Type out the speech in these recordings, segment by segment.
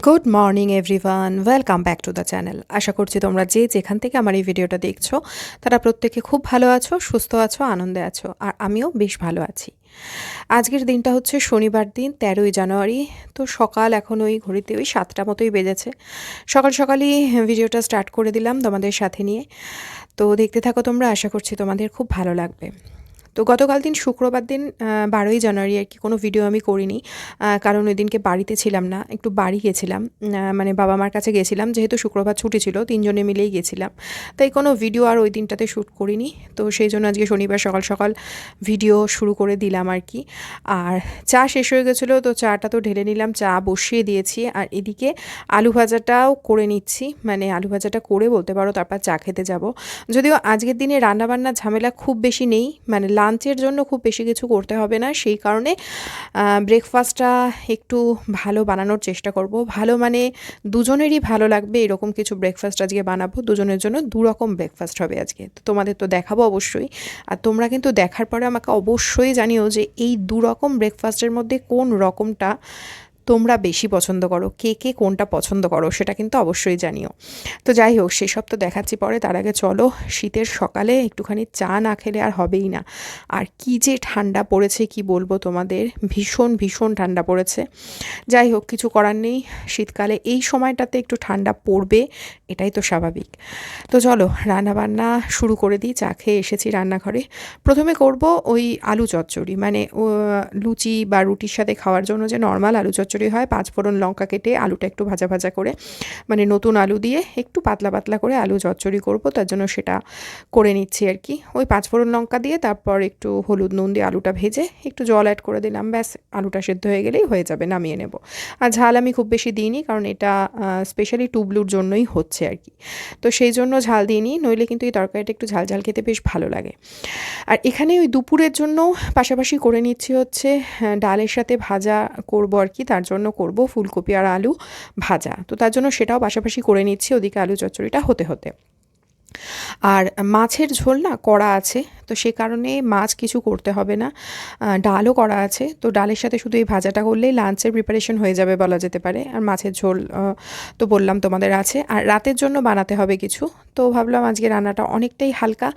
Good morning everyone, welcome back to the channel. আশা করছি তোমরা যে যেখান থেকে আমার এই ভিডিওটা দেখছো তারা প্রত্যেকে খুব ভালো আছো, সুস্থ আছো, আনন্দে আছো, আর আমিও বেশ ভালো আছি। আজকের দিনটা হচ্ছে শনিবার দিন, 13ই জানুয়ারি। তো সকাল এখন ওই ঘড়িতে ওই 7টা মতোই বেজেছে। সকাল সকালই ভিডিওটা স্টার্ট করে দিলাম তোমাদের সাথে নিয়ে। তো দেখতে থাকো তোমরা, আশা করছি তোমাদের খুব ভালো লাগবে। তো গতকাল দিন শুক্রবার দিন 12ই জানুয়ারি আর কি কোনো ভিডিও আমি করিনি, কারণ ওই দিনকে বাড়িতে ছিলাম না, একটু বাড়ি গেছিলাম, মানে বাবা মার কাছে গেছিলাম, যেহেতু শুক্রবার ছুটি ছিল, তিনজনে মিলেই গেছিলাম। তাই কোনো ভিডিও আর ওই দিনটাতে শ্যুট করিনি। তো সেই জন্য আজকে শনিবার সকাল সকাল ভিডিও শুরু করে দিলাম আর কি। আর চা শেষ হয়ে গেছিলো, তো চাটা তো ঢেলে নিলাম, চা বসিয়ে দিয়েছি, আর এদিকে আলু ভাজাটাও করে নিচ্ছি, মানে আলু ভাজাটা করে বলতে পারো তারপর চা খেতে যাব। যদিও আজকের দিনে রান্নাবান্নার ঝামেলা খুব বেশি নেই, মানে লাঞ্চের জন্য খুব বেশি কিছু করতে হবে না, সেই কারণে ব্রেকফাস্টটা একটু ভালো বানানোর চেষ্টা করব। ভালো মানে দুজনেরই ভালো লাগবে এরকম কিছু ব্রেকফাস্ট আজকে বানাবো, দুজনের জন্য দুরকম ব্রেকফাস্ট হবে আজকে। তো তোমাদের তো দেখাবো অবশ্যই, আর তোমরা কিন্তু দেখার পরে আমাকে অবশ্যই জানিও যে এই দুরকম ব্রেকফাস্টের মধ্যে কোন রকমটা তোমরা বেশি পছন্দ করো, কে কে কোনটা পছন্দ করো সেটা কিন্তু অবশ্যই জানিও। তো যাই হোক, সেসব তো দেখাচ্ছি পরে, তার আগে চলো, শীতের সকালে একটুখানি চা না খেলে আর হবেই না। আর কি যে ঠান্ডা পড়েছে কি বলবো তোমাদের, ভীষণ ভীষণ ঠান্ডা পড়েছে। যাই হোক, কিছু করার নেই, শীতকালে এই সময়টাতে একটু ঠান্ডা পড়বে, এটাই তো স্বাভাবিক। তো চলো রান্নাবান্না শুরু করে দিই। চা খেয়ে এসেছি রান্নাঘরে। প্রথমে করব ওই আলু চচ্চড়ি, মানে লুচি বা রুটির সাথে খাওয়ার জন্য যে নর্মাল আলু চচ্চড়ি হয়, 5 ফোড়ন লঙ্কা কেটে আলুটা একটু ভাজা ভাজা করে, মানে নতুন আলু দিয়ে একটু পাতলা পাতলা করে আলু চচ্চড়ি করব, তার জন্য সেটা করে নিচ্ছি আর কি। ওই 5 ফোড়ন লঙ্কা দিয়ে তারপর একটু হলুদ নুন দিয়ে আলুটা ভেজে একটু জল অ্যাড করে দিলাম, ব্যাস আলুটা সেদ্ধ হয়ে গেলেই হয়ে যাবে, নামিয়ে নেব। আর ঝাল আমি খুব বেশি দিইনি, কারণ এটা স্পেশালি টুবলুর জন্যই হচ্ছে আর কি। তো সেই জন্য ঝাল দিইনি, নইলে কিন্তু এই তরকারিটা একটু ঝাল ঝাল খেতে বেশ ভালো লাগে। আর এখানে ওই দুপুরের জন্য পাশাপাশি করে নিচ্ছি হচ্ছে ডালের সাথে ভাজা করব আর কি, তার জন্য করব ফুলকপি আর আলু ভাজা। তো তার জন্য সেটাও পাশাপাশি করে নিচ্ছি, ওদিকে আলু চচ্চড়িটা হতে হতে। আর মাছের ঝোল না করা আছে, তো সে কারণে মাছ কিছু করতে হবে না। ডালও করা আছে, তো ডালের সাথে শুধু এই ভাজাটা করলেই লাঞ্চের প্রিপারেশন হয়ে যাবে বলা যেতে পারে। আর মাছের ঝোল তো বললাম তোমাদের আছে, আর রাতের জন্য বানাতে হবে কিছু। তো ভাবলাম আজকে রান্নাটা অনেকটাই হালকা,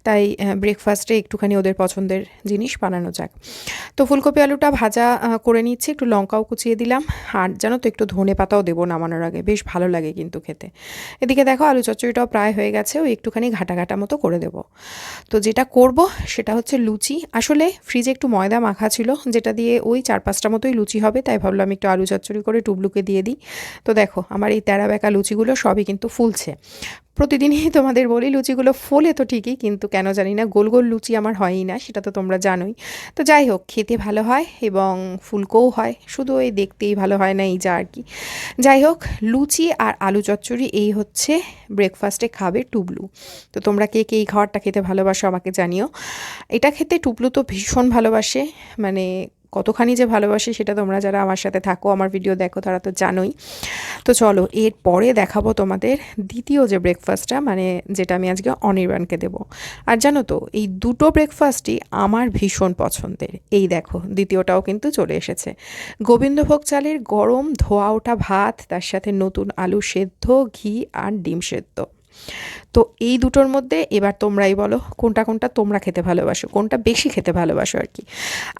তাই ব্রেকফাস্টে একটুখানি ওদের পছন্দের জিনিস বানানো যাক। তো ফুলকপি আলুটা ভাজা করে নিচ্ছি, একটু লঙ্কাও কুচিয়ে দিলাম, আর জানো তো একটু ধনে পাতাও দেবো নামানোর আগে, বেশ ভালো লাগে কিন্তু খেতে। এদিকে দেখো আলু চচ্চড়িটাও প্রায় হয়ে গেছে, ওই একটুখানি ঘাটা ঘাটা মতো করে দেবো। তো যেটা করব সেটা হচ্ছে লুচি। আসলে ফ্রিজে একটু ময়দা মাখা ছিল, যেটা দিয়ে ওই 4-5টা মতোই লুচি হবে, তাই ভাবলাম একটু আলু চচ্চড়ি করে টুবলুকে দিয়ে দিই। তো দেখো আমার এই তেরা বেঁকা লুচিগুলো সবই কিন্তু ফুলছে। প্রতিদিনই তোমাদের বলি লুচিগুলো ফোলে তো ঠিকই, কিন্তু কেন জানি না গোল গোল লুচি আমার হয়ই না, সেটা তো তোমরা জানোই। তো যাই হোক, খেতে ভালো হয় এবং ফুলকোও হয়, শুধু ওই দেখতেই ভালো হয় না, এই যা আর কি। যাই হোক, লুচি আর আলু চচ্চড়ি এই হচ্ছে ব্রেকফাস্টে খাবে টুবলু। তো তোমরা কে কে এই খাবারটা খেতে ভালোবাসো আমাকে জানিও। এটা খেতে টুবলু তো ভীষণ ভালোবাসে, মানে কতখানি যে ভালোবাসে সেটা তোমরা যারা আমার সাথে থাকো, আমার ভিডিও দেখো, তারা তো জানোই। তো চলো এরপরে দেখাবো তোমাদের দ্বিতীয় যে ব্রেকফাস্টটা, মানে যেটা আমি আজকে অনির্বাণকে দেবো। আর জানো তো এই দুটো ব্রেকফাস্টই আমার ভীষণ পছন্দের। এই দেখো দ্বিতীয়টাও কিন্তু চলে এসেছে, গোবিন্দভোগ চালের গরম ধোয়া ওঠা ভাত, তার সাথে নতুন আলু সেদ্ধ, ঘি আর ডিম সেদ্ধ। তো এই দুটোর মধ্যে এবার তোমরাই বলো কোনটা কোনটা তোমরা খেতে ভালোবাসো, কোনটা বেশি খেতে ভালোবাসো আর কি।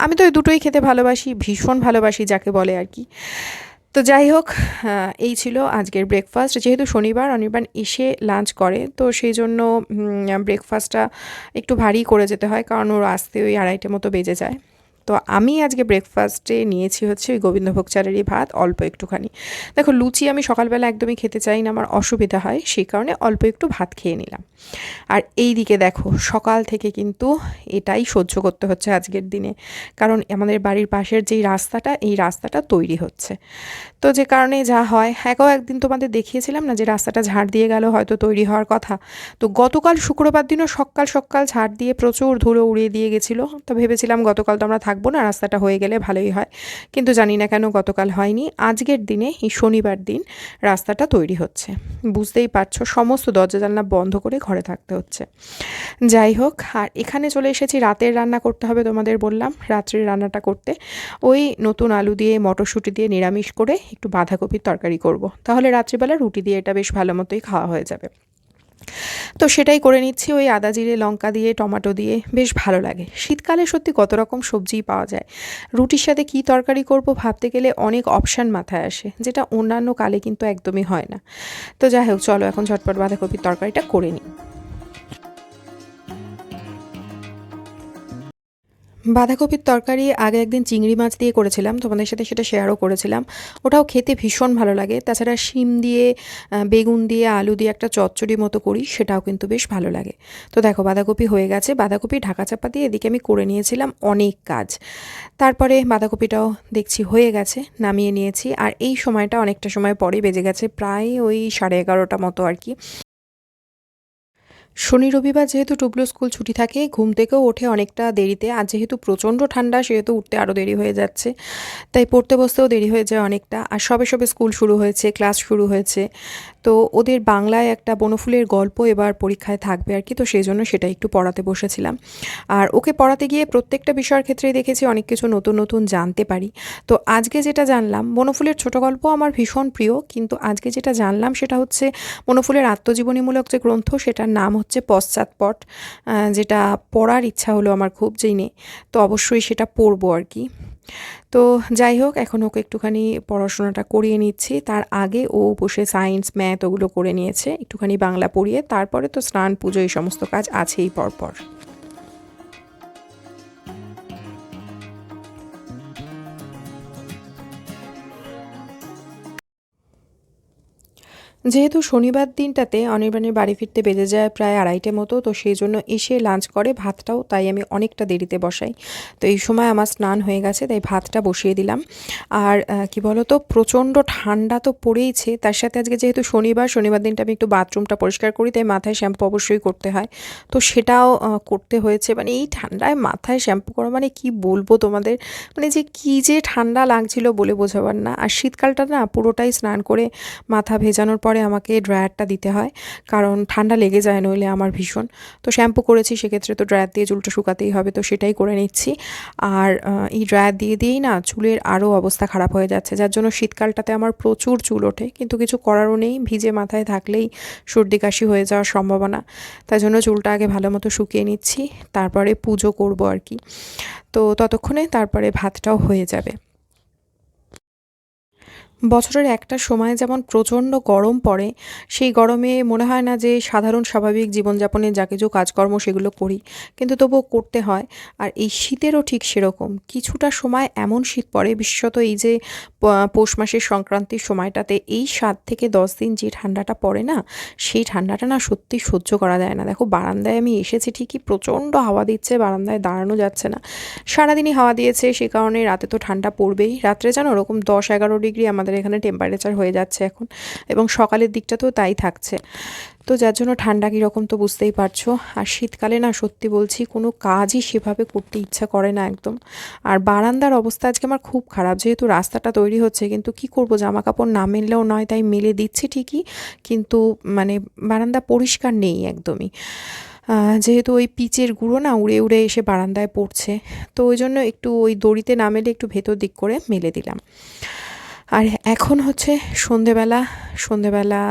আমি তো এই দুটোই খেতে ভালোবাসি, ভীষণ ভালোবাসি যাকে বলে আর কি। তো যাই হোক, এই ছিল আজকের ব্রেকফাস্ট। যেহেতু শনিবার, অনির্বাণ এসে লাঞ্চ করে, তো সেই জন্য ব্রেকফাস্টটা একটু ভারী করে যেতে হয়, কারণ ওর আসতে ওই 2:30 মতো বেজে যায়। তো আমি আজকে ব্রেকফাস্টে নিয়েছি হচ্ছে ওই গোবিন্দভোগ চালেরই ভাত, অল্প একটুখানি। দেখো লুচি আমি সকালবেলা একদমই খেতে চাই না, আমার অসুবিধা হয়, সেই কারণে অল্প একটু ভাত খেয়ে নিলাম। আর এই দিকে দেখো সকাল থেকে কিন্তু এটাই সহ্য করতে হচ্ছে আজকের দিনে, কারণ আমাদের বাড়ির পাশের যেই রাস্তাটা, এই রাস্তাটা তৈরি হচ্ছে। তো যে কারণে যা হয়, একদিন তোমাদের দেখিয়েছিলাম না যে রাস্তাটা ঝাড় দিয়ে গেল, হয়তো তৈরি হওয়ার কথা। তো গতকাল শুক্রবার দিনও সকাল সকাল ঝাড় দিয়ে প্রচুর ধুলো উড়িয়ে দিয়ে গেছিলো। তো ভেবেছিলাম গতকাল তো আমরা থাকবো থাকবো না, রাস্তাটা হয়ে গেলে ভালোই হয়, কিন্তু জানি না কেন গতকাল হয়নি। আজকের দিনে এই শনিবার দিন রাস্তাটা তৈরি হচ্ছে। বুঝতেই পারছো সমস্ত দরজা জানলা বন্ধ করে ঘরে থাকতে হচ্ছে। যাই হোক, আর এখানে চলে এসেছি রাতের রান্না করতে হবে, তোমাদের বললাম রাত্রের রান্নাটা করতে। ওই নতুন আলু দিয়ে মটরশুঁটি দিয়ে নিরামিষ করে একটু বাঁধাকপির তরকারি করব, তাহলে রাত্রিবেলা রুটি দিয়ে এটা বেশ ভালো মতোই খাওয়া হয়ে যাবে। তো সেটাই করে নিচ্ছি, ওই আদা জিরে লঙ্কা দিয়ে টমেটো দিয়ে বেশ ভালো লাগে। শীতকালে সত্যি কত রকম সবজিই পাওয়া যায়। রুটির সাথে কী তরকারি করব ভাবতে গেলে অনেক অপশান মাথায় আসে, যেটা অন্যান্য কালে কিন্তু একদমই হয় না। তো যাই হোক, চলো এখন ঝটপট বাঁধাকপির তরকারিটা করে নিই। বাঁধাকপির তরকারি আগে একদিন চিংড়ি মাছ দিয়ে করেছিলাম, তোমাদের সাথে সেটা শেয়ারও করেছিলাম। ওটাও খেতে ভীষণ ভালো লাগে। তাছাড়া শিম দিয়ে বেগুন দিয়ে আলু দিয়ে একটা চচ্চড়ি মতো করি, সেটাও কিন্তু বেশ ভালো লাগে। তো দেখো বাঁধাকপি হয়ে গেছে, বাঁধাকপি ঢাকা চাপা দিয়ে এদিকে আমি করে নিয়েছিলাম অনেক কাজ। তারপরে বাঁধাকপিটাও দেখছি হয়ে গেছে, নামিয়ে নিয়েছি। আর এই সময়টা অনেকটা সময় পরে বেজে গেছে, প্রায় ওই 11:30 মতো আর কি। শনি রবিবার যেহেতু টুবলু স্কুল ছুটি থাকে, ঘুম থেকেও ওঠে অনেকটা দেরিতে। আর যেহেতু প্রচণ্ড ঠান্ডা, সেহেতু উঠতে আরও দেরি হয়ে যাচ্ছে, তাই পড়তে বসতেও দেরি হয়ে যায় অনেকটা। আর সবে সবে স্কুল শুরু হয়েছে, ক্লাস শুরু হয়েছে, তো ওদের বাংলায় একটা বনফুলের গল্প এবার পরীক্ষায় থাকবে আর কি, তো সেই জন্য সেটা একটু পড়াতে বসেছিলাম। আর ওকে পড়াতে গিয়ে প্রত্যেকটা বিষয়ের ক্ষেত্রেই দেখেছি অনেক কিছু নতুন নতুন জানতে পারি। তো আজকে যেটা জানলাম, বনফুলের ছোট গল্প আমার ভীষণ প্রিয়, কিন্তু আজকে যেটা জানলাম সেটা হচ্ছে বনফুলের আত্মজীবনীমূলক যে গ্রন্থ, সেটার নাম হচ্ছে পশ্চাৎপট। যেটা পড়ার ইচ্ছা হলো আমার খুব, জেনে, তো অবশ্যই সেটা পড়বো আর কি। তো যাই হোক, এখন ওকে একটুখানি পড়াশোনাটা করিয়ে নিচ্ছি। তার আগে ও বসে সায়েন্স ম্যাথ ওগুলো করে নিয়েছে, একটুখানি বাংলা পড়িয়ে তারপরে তো স্নান পুজো এই সমস্ত কাজ আছেই পরপর। যেহেতু শনিবার দিনটাতে অনির্বাণের বাড়ি ফিরতে বেজে যায় প্রায় 2:30 মতো, তো সেই জন্য এসে লাঞ্চ করে, ভাতটাও তাই আমি অনেকটা দেরিতে বসাই। তো এই সময় আমার স্নান হয়ে গেছে, তাই ভাতটা বসিয়ে দিলাম। আর কি বলো তো, প্রচণ্ড ঠান্ডা তো পড়েইছে, তার সাথে আজকে যেহেতু শনিবার দিনটা আমি একটু বাথরুমটা পরিষ্কার করি, তাই মাথায় শ্যাম্পু অবশ্যই করতে হয়। তো সেটাও করতে হয়েছে। মানে এই ঠান্ডায় মাথায় শ্যাম্পু করা মানে কি বলবো তোমাদের, মানে যে কী যে ঠান্ডা লাগছিল বলে বোঝাবার না। আর শীতকালটা না পুরোটাই স্নান করে মাথা ভেজানোর পরে আমাকে ড্রায়ারটা দিতে হয়, কারণ ঠান্ডা লেগে যায় নইলে আমার ভীষণ। তো শ্যাম্পু করেছি, সেক্ষেত্রে তো ড্রায়ার দিয়ে চুলটা শুকাতেই হবে, তো সেটাই করে নিচ্ছি। আর এই ড্রায়ার দিয়ে দিয়েই না চুলের আরও অবস্থা খারাপ হয়ে যাচ্ছে, যার জন্য শীতকালটাতে আমার প্রচুর চুল ওঠে, কিন্তু কিছু করারও নেই, ভিজে মাথায় থাকলেই সর্দি কাশি হয়ে যাওয়ার সম্ভাবনা। তাই জন্য চুলটা আগে ভালো মতো শুকিয়ে নিচ্ছি, তারপরে পুজো করব আর কি। তো ততক্ষণে তারপরে ভাতটাও হয়ে যাবে। বছরের একটা সময় যেমন প্রচণ্ড গরম পড়ে, সেই গরমে মনে হয় না যে সাধারণ স্বাভাবিক জীবনযাপনে যা কিছু কাজকর্ম সেগুলো করি, কিন্তু তবুও করতে হয়। আর এই শীতেরও ঠিক সেরকম কিছুটা সময় এমন শীত পড়ে, বিশেষত এই যে পৌষ মাসের সংক্রান্তির সময়টাতে এই 7 থেকে 10 দিন যে ঠান্ডাটা পড়ে না, সেই ঠান্ডাটা না সত্যি সহ্য করা যায় না। দেখো বারান্দায় আমি এসেছি ঠিকই, প্রচণ্ড হাওয়া দিচ্ছে, বারান্দায় দাঁড়ানো যাচ্ছে না। সারাদিনই হাওয়া দিয়েছে, সে কারণে রাতে তো ঠান্ডা পড়বেই। রাত্রে জানো ওরকম 10-11 ডিগ্রি আমাদের এখানে টেম্পারেচার হয়ে যাচ্ছে এখন, এবং সকালের দিকটাতেও তাই থাকছে। তো যার জন্য ঠান্ডা কীরকম তো বুঝতেই পারছো। আর শীতকালে না সত্যি বলছি কোনো কাজই সেভাবে করতে ইচ্ছা করে না একদম। আর বারান্দার অবস্থা আজকে আমার খুব খারাপ, যেহেতু রাস্তাটা তৈরি হচ্ছে, কিন্তু কি করব, জামা কাপড় না মেললেও নয়, তাই মেলে দিচ্ছি ঠিকই, কিন্তু মানে বারান্দা পরিষ্কার নেই একদমই। যেহেতু ওই পিচের গুঁড়ো না উড়ে উড়ে এসে বারান্দায় পড়ছে, তো ওই জন্য একটু ওই দড়িতে না মেলে একটু ভেতর দিক করে মেলে দিলাম। আর এখন হচ্ছে সন্ধেবেলা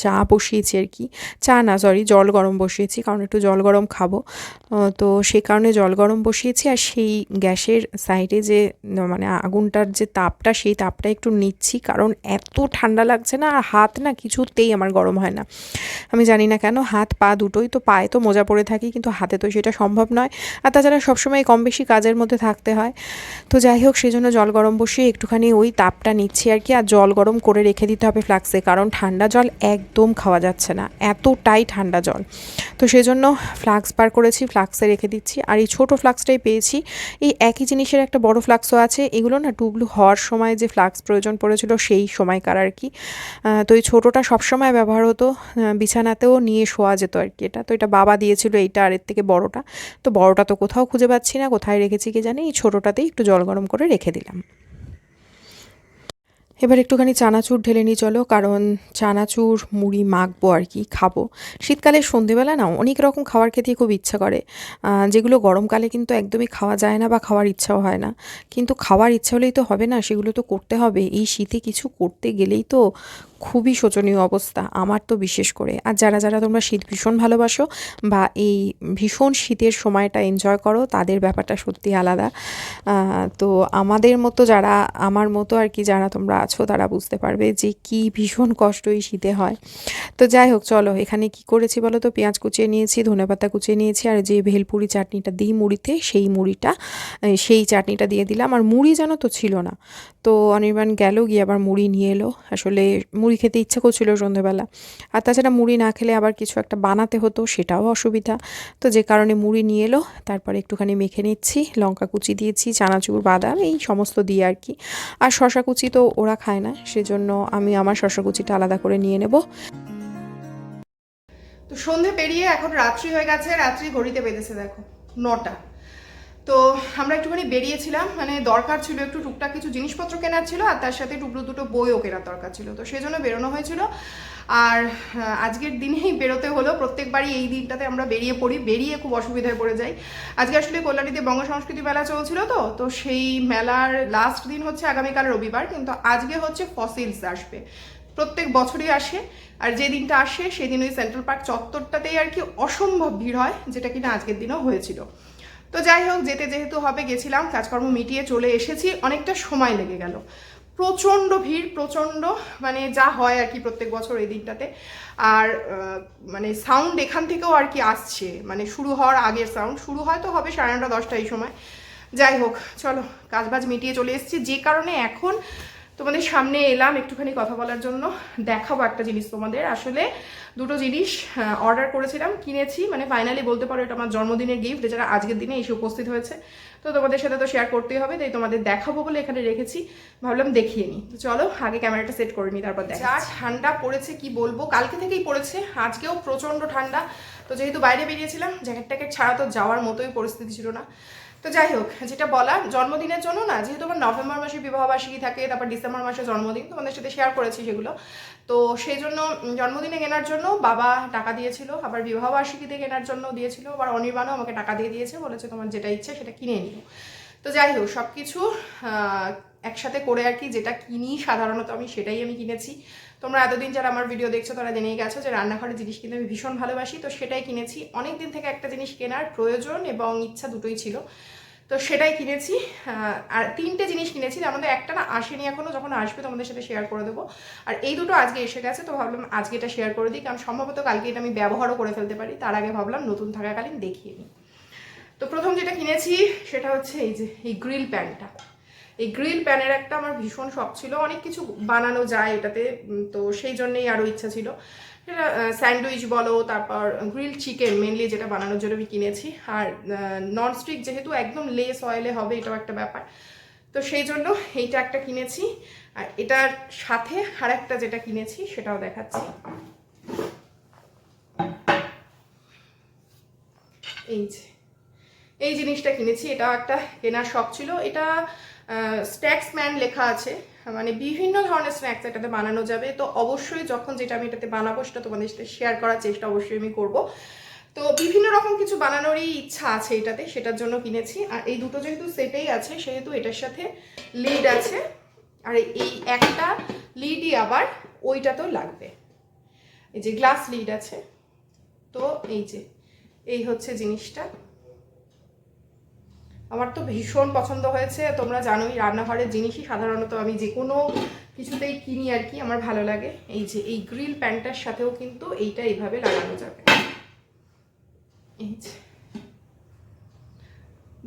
চা বসিয়েছি আর কি। চা না, সরি, জল গরম বসিয়েছি, কারণ একটু জল গরম খাবো। তো সেই কারণে জল গরম বসিয়েছি। আর সেই গ্যাসের সাইডে যে মানে আগুনটার যে তাপটা, সেই তাপটা একটু নিচ্ছি, কারণ এত ঠান্ডা লাগছে না, আর হাত না কিছুতেই আমার গরম হয় না। আমি জানি না কেন, হাত পা দুটোই, তো পায়ে তো মোজা পরে থাকি, কিন্তু হাতে তো সেটা সম্ভব নয়। আর তাছাড়া সবসময় কম বেশি কাজের মধ্যে থাকতে হয়। তো যাই হোক, সেজন্য জল গরম বসিয়ে একটুখানি ওই তাপটা নিচ্ছি। দিচ্ছি আর কি। আর জল গরম করে রেখে দিতে হবে ফ্লাক্সে, কারণ ঠান্ডা জল একদম খাওয়া যাচ্ছে না, এতটাই ঠান্ডা জল। তো সেজন্য ফ্লাক্স বার করেছি, ফ্লাক্সে রেখে দিচ্ছি। আর এই ছোটো ফ্লাক্সটাই পেয়েছি। এই একই জিনিসের একটা বড় ফ্লাক্সও আছে, এগুলো না টুবলু হওয়ার সময় যে ফ্লাক্স প্রয়োজন পড়েছিল সেই সময়কার আর কি। তো এই ছোটোটা সবসময় ব্যবহার হতো, বিছানাতেও নিয়ে শোয়া যেত আর কি। এটা তো এটা বাবা দিয়েছিল, এইটা আর এর থেকে বড়টা। তো বড়টা তো কোথাও খুঁজে পাচ্ছি না, কোথায় রেখেছি কি জানি। এই ছোটোটাতেই একটু জল গরম করে রেখে দিলাম। এবার একটুখানি চানাচুর ঢেলে নিই চলো, কারণ চানাচুর মুড়ি মাখবো আর কি, খাবো। শীতকালে সন্ধেবেলা না অনেক রকম খাবার খেতে খুব ইচ্ছা করে, যেগুলো গরমকালে কিন্তু একদমই খাওয়া যায় না বা খাওয়ার ইচ্ছাও হয় না। কিন্তু খাওয়ার ইচ্ছা হলেই তো হবে না, সেগুলো তো করতে হবে। এই শীতে কিছু করতে গেলেই তো খুবই শোচনীয় অবস্থা, আমার তো বিশেষ করে। আর যারা যারা তোমরা শীত ভীষণ ভালোবাসো বা এই ভীষণ শীতের সময়টা এনজয় করো, তাদের ব্যাপারটা সত্যি আলাদা। তো আমাদের মতো যারা, আমার মতো আর কি, যারা তোমরা আছো তারা বুঝতে পারবে যে কি ভীষণ কষ্ট এই শীতে হয়। তো যাই হোক, চলো এখানে কি করেছি বলো তো। পেঁয়াজ কুচিয়ে নিয়েছি, ধনেপাতা কুচিয়ে নিয়েছি, আর যে ভেলপুরি চাটনিটা দিই মুড়িতে, সেই চাটনিটা দিয়ে দিলাম। আর মুড়ি জানো তো ছিল না, তো অনির্বাণ গেল, গিয়ে আবার মুড়ি নিয়ে এলো। আসলে মুড়ি খেতে ইচ্ছা করছিল সন্ধেবেলা, আর তাছাড়া মুড়ি না খেলে আবার কিছু একটা বানাতে হতো, সেটাও অসুবিধা। তো যে কারণে মুড়ি নিয়ে এলো। তারপরে একটুখানি মেখে নিচ্ছি, লঙ্কা কুচি দিয়েছি, চানাচুর, বাদাম, এই সমস্ত দিয়ে আর কি। আর শশা কুচি তো ওরা খায় না, সেজন্য আমি আমার শশা কুচিটা আলাদা করে নিয়ে নেব। তো সন্ধে পেরিয়ে এখন রাত্রি হয়ে গেছে, রাত্রি ঘড়িতে বেজেছে দেখো 9টা। তো আমরা একটুখানি বেরিয়েছিলাম, মানে দরকার ছিল একটু টুকটাক কিছু জিনিসপত্র কেনার ছিল, আর তার সাথে টুকরো দুটো বইও কেনার দরকার ছিল। তো সেই জন্য বেরোনো হয়েছিল। আর আজকের দিনেই বেরোতে হলো। প্রত্যেকবারই এই দিনটাতে আমরা বেরিয়ে পড়ি, বেরিয়ে খুব অসুবিধায় পড়ে যাই। আজকে আসলে কল্যাণীতে বঙ্গ সংস্কৃতি মেলা চলছিল, তো সেই মেলার লাস্ট দিন হচ্ছে আগামীকাল রবিবার, কিন্তু আজকে হচ্ছে ফসিলস আসবে। প্রত্যেক বছরই আসে, আর যে দিনটা আসে সেদিন ওই সেন্ট্রাল পার্ক চত্বরটাতেই আর কি অসম্ভব ভিড় হয়, যেটা কিনা আজকের দিনও হয়েছিল। তো যাই হোক, যেতে যেহেতু হবে গেছিলাম, কাজকর্ম মিটিয়ে চলে এসেছি। অনেকটা সময় লেগে গেল, প্রচণ্ড ভিড়, প্রচণ্ড, মানে যা হয় আর কি প্রত্যেক বছর এই দিনটাতে। আর মানে সাউন্ড এখান থেকেও আর কি আসছে, মানে শুরু হওয়ার আগের সাউন্ড। শুরু হয়তো হবে 9:30 10টা এই সময়। যাই হোক, চলো কাজবাজ মিটিয়ে চলে এসেছি, যে কারণে এখন তোমাদের সামনে এলাম একটুখানি কথা বলার জন্য। দেখাবো একটা জিনিস তোমাদের। আসলে দুটো জিনিস অর্ডার করেছিলাম, কিনেছি, মানে ফাইনালি বলতে পারো এটা আমার জন্মদিনের গিফট, যেটা আজকের দিনে এসে উপস্থিত হয়েছে। তো তোমাদের সাথে তো শেয়ার করতেই হবে, তাই তোমাদের দেখাবো বলে এখানে রেখেছি, ভাবলাম দেখিয়ে নিই। তো চলো আগে ক্যামেরাটা সেট করে নিই, তারপর দেখা। যা ঠান্ডা পড়েছে কি বলবো, কালকে থেকেই পড়েছে, আজকেও প্রচণ্ড ঠান্ডা। তো যেহেতু বাইরে বেরিয়েছিলাম, জ্যাকেট ট্যাকেট ছাড়া তো যাওয়ার মতোই পরিস্থিতি ছিল না। তো যাই হোক, যেটা বলার, জন্মদিনের জন্য না, যেহেতু আমার নভেম্বর মাসে বিবাহবার্ষিকী থাকে, তারপর ডিসেম্বর মাসে জন্মদিন, তোমাদের সাথে শেয়ার করেছি সেগুলো। তো সেই জন্য জন্মদিনে কেনার জন্য বাবা টাকা দিয়েছিল, আবার বিবাহবার্ষিকীতে কেনার জন্য দিয়েছিল, আবার অনির্বাণও আমাকে টাকা দিয়ে দিয়েছে, বলেছে তোমার যেটা ইচ্ছে সেটা কিনে নিও। তো যাই হোক, সব কিছু একসাথে করে আর কি, যেটা কিনি সাধারণত আমি সেটাই আমি কিনেছি। তোমরা এতদিন যারা আমার ভিডিও দেখছো তারা জেনেই গেছো যে রান্নাঘরের জিনিস কিনতে আমি ভীষণ ভালোবাসি, তো সেটাই কিনেছি। অনেক দিন থেকে একটা জিনিস কেনার প্রয়োজন এবং ইচ্ছা দুটোই ছিল, তো সেটাই কিনেছি। আর 3টে জিনিস কিনেছি, তার মধ্যে একটা না আসেনি এখনো, যখন আসবে তোমাদের সাথে শেয়ার করে দেবো। আর এই দুটো আজকে এসে গেছে, তো ভাবলাম আজকে এটা শেয়ার করে দিই, কারণ সম্ভবত কালকে এটা আমি ব্যবহারও করে ফেলতে পারি। তার আগে ভাবলাম নতুন থাকাকালীন দেখিয়ে নিই। তো প্রথম যেটা কিনেছি সেটা হচ্ছে এই যে এই গ্রিল প্যানটা। এই গ্রিল প্যানের একটা আমার ভীষণ শখ ছিল, অনেক কিছু বানানো যায় এটাতে, তো সেই জন্যেই আরও ইচ্ছা ছিল। এটা স্যান্ডউইচ বলো, তারপর গ্রিল চিকেন মেনলি যেটা বানানোর জন্য আমি কিনেছি। আর ননস্টিক যেহেতু একদম লেস অয়েলে হবে, এটাও একটা ব্যাপার, তো সেই জন্য এইটা একটা কিনেছি। আর এটার সাথে আরেকটা যেটা কিনেছি সেটাও দেখাচ্ছি। এই জিনিসটা কিনেছি, এটা একটা কেনার শখ ছিল। এটা স্ন্যাক্স ম্যান লেখা আছে, মানে বিভিন্ন ধরনের স্ন্যাক্স এটাতে বানানো যাবে। তো অবশ্যই যখন যেটা আমি এটাতে বানাবো সেটা তোমাদের সাথে শেয়ার করার চেষ্টা অবশ্যই আমি করব। তো বিভিন্ন রকম কিছু বানানোরই ইচ্ছা আছে এটাতে, সেটার জন্য কিনেছি। আর এই দুটো যেহেতু সেটেই আছে, সেহেতু এটার সাথে লিড আছে, আর এই একটা লিডই আবার ওইটাতেও লাগবে, এই যে গ্লাস লিড আছে। তো এই হচ্ছে জিনিসটা, আমার তো ভীষণ পছন্দ হয়েছে। তোমরা জানোই রান্নাঘরের জিনিসই সাধারণত আমি যে কোনো কিছুতেই কিনি আর কি, আমার ভালো লাগে। এই যে এই গ্রিল প্যানটার সাথেও কিন্তু এইটা এইভাবে লাগানো যাবে। এই যে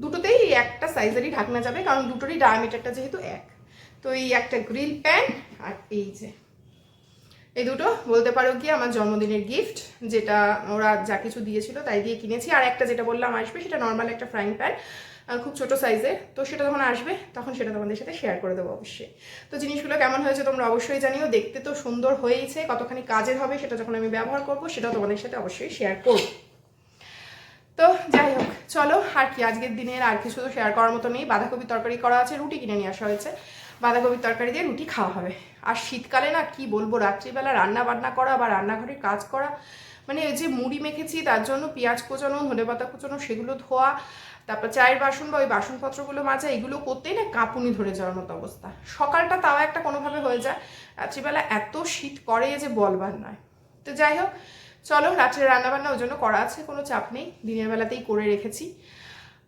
দুটোতেই একটা সাইজেরই ঢাকনা যাবে, কারণ দুটোরই ডায়ামিটারটা যেহেতু এক। তো তো এই একটা গ্রিল প্যান আর এই যে এই দুটো বলতে পারো কি আমার জন্মদিনের গিফট, যেটা ওরা যা কিছু দিয়েছিল তাই দিয়ে কিনেছি। আর একটা যেটা বললাম আসবে, সেটা নর্মাল একটা ফ্রাইং প্যান, খুব ছোট সাইজের। তো সেটা যখন আসবে তখন সেটা তোমাদের সাথে শেয়ার করে দেবো অবশ্যই। তো জিনিসগুলো কেমন হয়েছে তোমরা অবশ্যই জানিও। দেখতে তো সুন্দর হয়েইছে, কতখানি কাজের হবে সেটা যখন আমি ব্যবহার করবো সেটাও তোমাদের সাথে অবশ্যই শেয়ার করবো। তো যাই হোক, চলো আর কি, আজকের দিনের আর কিছু তো শেয়ার করার মতো নেই। বাঁধাকপির তরকারি করা আছে, রুটি কিনে নিয়ে আসা হয়েছে, বাঁধাকপির তরকারি দিয়ে রুটি খাওয়া হবে। আর শীতকালে না কি বলবো, রাত্রিবেলা রান্না বান্না করা বা রান্নাঘরের কাজ করা, মানে ওই যে মুড়ি মেখেছি তার জন্য পেঁয়াজ কোচানো, ধনেপাতা কোচানো, সেগুলো ধোয়া, তারপর চায়ের বাসন বা ওই বাসনপত্রগুলো মাজা, এগুলো করতেই না কাঁপুনি ধরে যাওয়ার মতো অবস্থা। সকালটা তাও একটা কোনোভাবে হয়ে যায়, রাত্রিবেলা এত শীত করে যে বলবার নয়। তো যাই হোক, চলো রাত্রে রান্নাবান্না ওই জন্য করা আছে, কোনো চাপ নেই, দিনের বেলাতেই করে রেখেছি।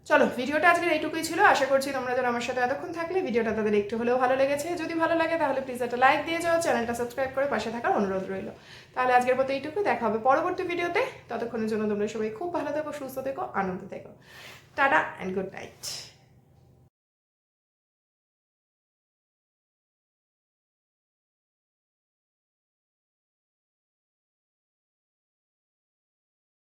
চলো, ভিডিওটা আজকের এইটুকুই ছিল। আশা করছি তোমরা যারা আমার সাথে এতক্ষণ থাকলে ভিডিওটা তাদের একটু হলেও ভালো লেগেছে। যদি ভালো লাগে তাহলে প্লিজ একটা লাইক দিয়ে যাও, চ্যানেলটা সাবস্ক্রাইব করে পাশে থাকার অনুরোধ রইল। তাহলে আজকের মতো এইটুকুই, দেখা হবে পরবর্তী ভিডিওতে। ততক্ষণের জন্য তোমরা সবাই খুব ভালো থেকো, সুস্থ থেকো, আনন্দ থেকো। Tata and good night.